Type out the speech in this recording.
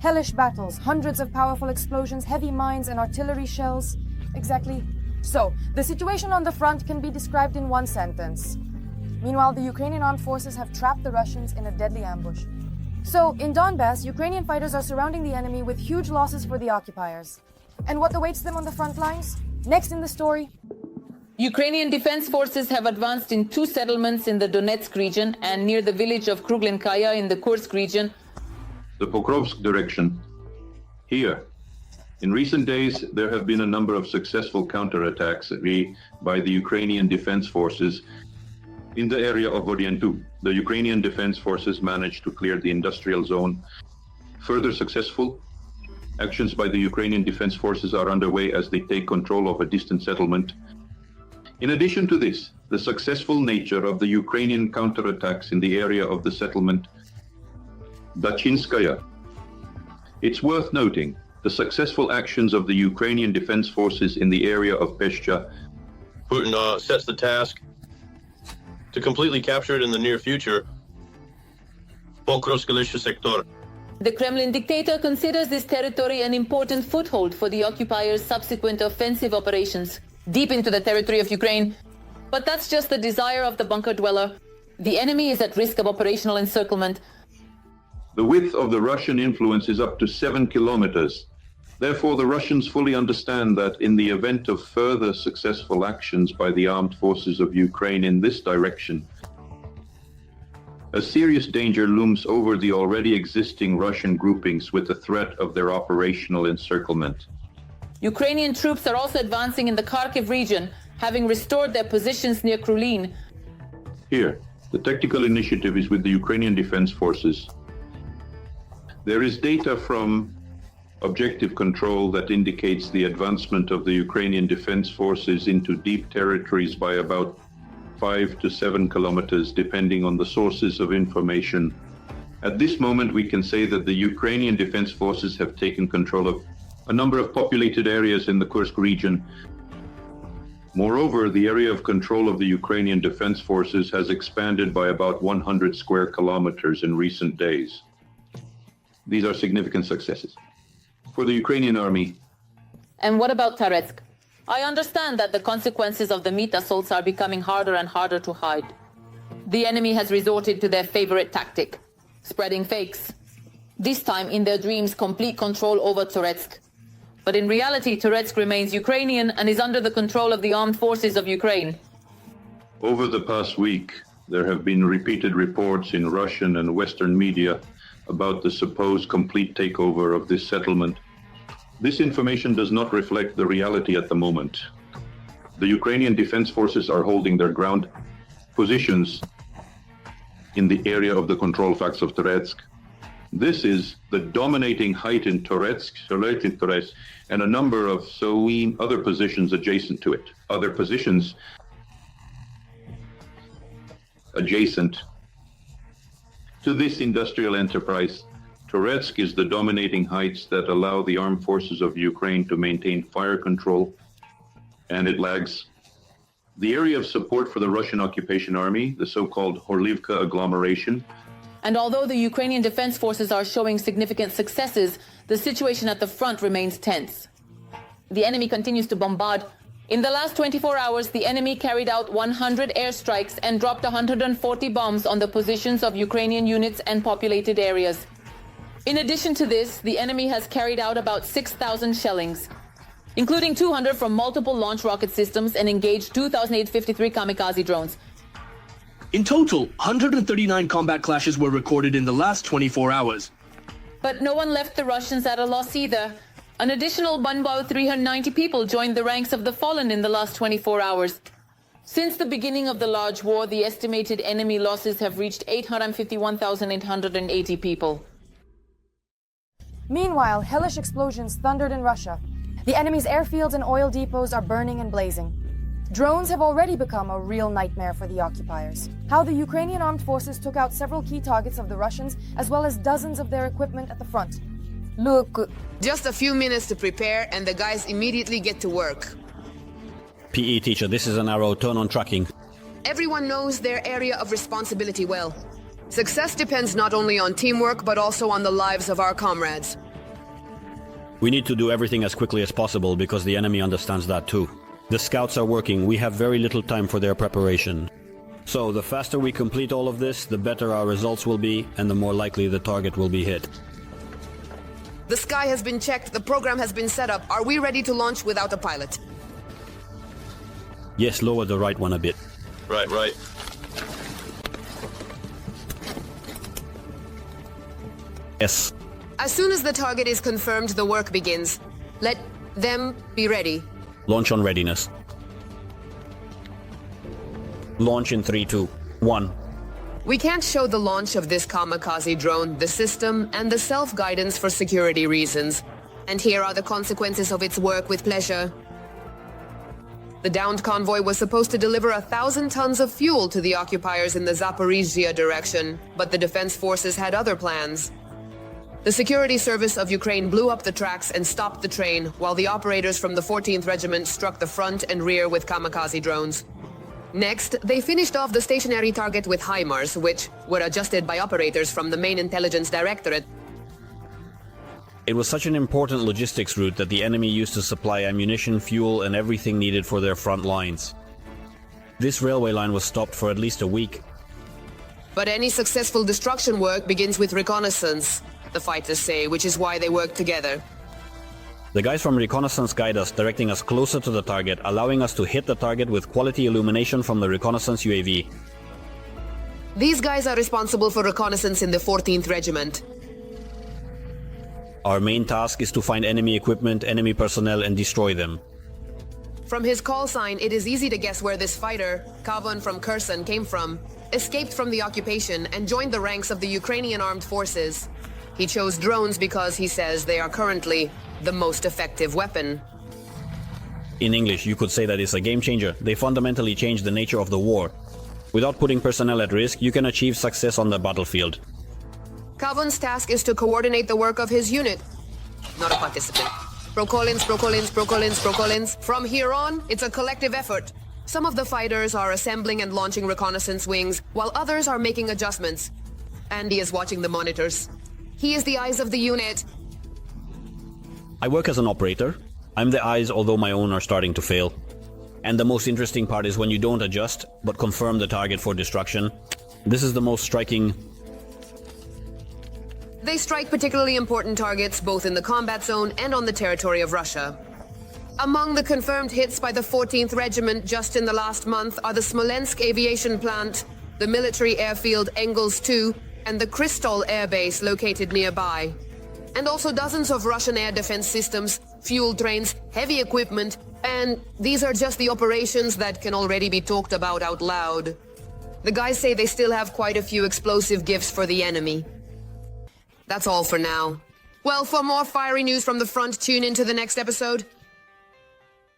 Hellish battles, hundreds of powerful explosions, heavy mines and artillery shells. Exactly. So, the situation on the front can be described in one sentence. Meanwhile, the Ukrainian armed forces have trapped the Russians in a deadly ambush. So, in Donbass, Ukrainian fighters are surrounding the enemy with huge losses for the occupiers. And what awaits them on the front lines? Next in the story. Ukrainian defense forces have advanced in 2 settlements in the Donetsk region and near the village of Kruglenkaya in the Kursk region. The Pokrovsk direction. Here. In recent days, there have been a number of successful counterattacks by the Ukrainian defense forces in the area of Vodiantu. The Ukrainian defense forces managed to clear the industrial zone. Further successful actions by the Ukrainian defense forces are underway as they take control of a distant settlement. In addition to this, the successful nature of the Ukrainian counterattacks in the area of the settlement Dachinskaya. It's worth noting the successful actions of the Ukrainian defense forces in the area of Peshcha. Putin sets the task to completely capture it in the near future. Pokrovsk sector. The Kremlin dictator considers this territory an important foothold for the occupiers' subsequent offensive operations deep into the territory of Ukraine. But that's just the desire of the bunker dweller. The enemy is at risk of operational encirclement. The width of the Russian influence is up to 7 kilometers. Therefore, the Russians fully understand that in the event of further successful actions by the armed forces of Ukraine in this direction, a serious danger looms over the already existing Russian groupings with the threat of their operational encirclement. Ukrainian troops are also advancing in the Kharkiv region, having restored their positions near Krulin. Here, the tactical initiative is with the Ukrainian defense forces. There is data from objective control that indicates the advancement of the Ukrainian defense forces into deep territories by about 5 to 7 kilometers, depending on the sources of information. At this moment, we can say that the Ukrainian defense forces have taken control of a number of populated areas in the Kursk region. Moreover, the area of control of the Ukrainian defense forces has expanded by about 100 square kilometers in recent days. These are significant successes for the Ukrainian army. And what about Toretsk? I understand that the consequences of the meat assaults are becoming harder and harder to hide. The enemy has resorted to their favorite tactic, spreading fakes. This time, in their dreams, complete control over Toretsk. But in reality, Toretsk remains Ukrainian and is under the control of the armed forces of Ukraine. Over the past week, there have been repeated reports in Russian and Western media about the supposed complete takeover of this settlement. This information does not reflect the reality at the moment. The Ukrainian defense forces are holding their ground positions in the area of the control facts of Toretsk. This is the dominating height in Toretsk, and a number of other positions adjacent to it. Other positions adjacent to this industrial enterprise. Toretsk is the dominating heights that allow the armed forces of Ukraine to maintain fire control, and it lags. The area of support for the Russian occupation army, the so-called Horlivka agglomeration. And although the Ukrainian defense forces are showing significant successes, the situation at the front remains tense. The enemy continues to bombard. In the last 24 hours, the enemy carried out 100 airstrikes and dropped 140 bombs on the positions of Ukrainian units and populated areas. In addition to this, the enemy has carried out about 6,000 shellings, including 200 from multiple launch rocket systems, and engaged 2,853 kamikaze drones. In total, 139 combat clashes were recorded in the last 24 hours. But no one left the Russians at a loss either. An additional 390 people joined the ranks of the fallen in the last 24 hours. Since the beginning of the large war, the estimated enemy losses have reached 851,880 people. Meanwhile, hellish explosions thundered in Russia. The enemy's airfields and oil depots are burning and blazing. Drones have already become a real nightmare for the occupiers. How the Ukrainian armed forces took out several key targets of the Russians, as well as dozens of their equipment at the front. Look, just a few minutes to prepare and the guys immediately get to work. PE teacher, this is an arrow, turn on tracking. Everyone knows their area of responsibility well. Success depends not only on teamwork, but also on the lives of our comrades. We need to do everything as quickly as possible because the enemy understands that too. The scouts are working, we have very little time for their preparation. So the faster we complete all of this, the better our results will be and the more likely the target will be hit. The sky has been checked, the program has been set up. Are we ready to launch without a pilot? Yes, lower the right one a bit. Right. Yes. As soon as the target is confirmed, the work begins. Let them be ready. Launch on readiness. Launch in 3, 2, 1. We can't show the launch of this kamikaze drone, the system, and the self-guidance for security reasons. And here are the consequences of its work with pleasure. The downed convoy was supposed to deliver 1,000 tons of fuel to the occupiers in the Zaporizhzhia direction, but the defense forces had other plans. The security service of Ukraine blew up the tracks and stopped the train, while the operators from the 14th Regiment struck the front and rear with kamikaze drones. Next, they finished off the stationary target with HIMARS, which were adjusted by operators from the main intelligence directorate. It was such an important logistics route that the enemy used to supply ammunition, fuel, and everything needed for their front lines. This railway line was stopped for at least a week. But any successful destruction work begins with reconnaissance, the fighters say, which is why they work together. The guys from reconnaissance guide us, directing us closer to the target, allowing us to hit the target with quality illumination from the reconnaissance UAV. These guys are responsible for reconnaissance in the 14th Regiment. Our main task is to find enemy equipment, enemy personnel, and destroy them. From his call sign, it is easy to guess where this fighter, Kavon from Kursk, came from, escaped from the occupation and joined the ranks of the Ukrainian armed forces. He chose drones because he says they are currently the most effective weapon. In English, you could say that it's a game changer. They fundamentally change the nature of the war. Without putting personnel at risk, you can achieve success on the battlefield. Kavon's task is to coordinate the work of his unit, not a participant. Prokolins. From here on, it's a collective effort. Some of the fighters are assembling and launching reconnaissance wings, while others are making adjustments. Andy is watching the monitors. He is the eyes of the unit. I work as an operator. I'm the eyes, although my own are starting to fail. And the most interesting part is when you don't adjust, but confirm the target for destruction. This is the most striking. They strike particularly important targets both in the combat zone and on the territory of Russia. Among the confirmed hits by the 14th Regiment just in the last month are the Smolensk aviation plant, the military airfield Engels II, and the Kristol air base located nearby. And also dozens of Russian air defense systems, fuel trains, heavy equipment, and these are just the operations that can already be talked about out loud. The guys say they still have quite a few explosive gifts for the enemy. That's all for now. Well, for more fiery news from the front, tune into the next episode.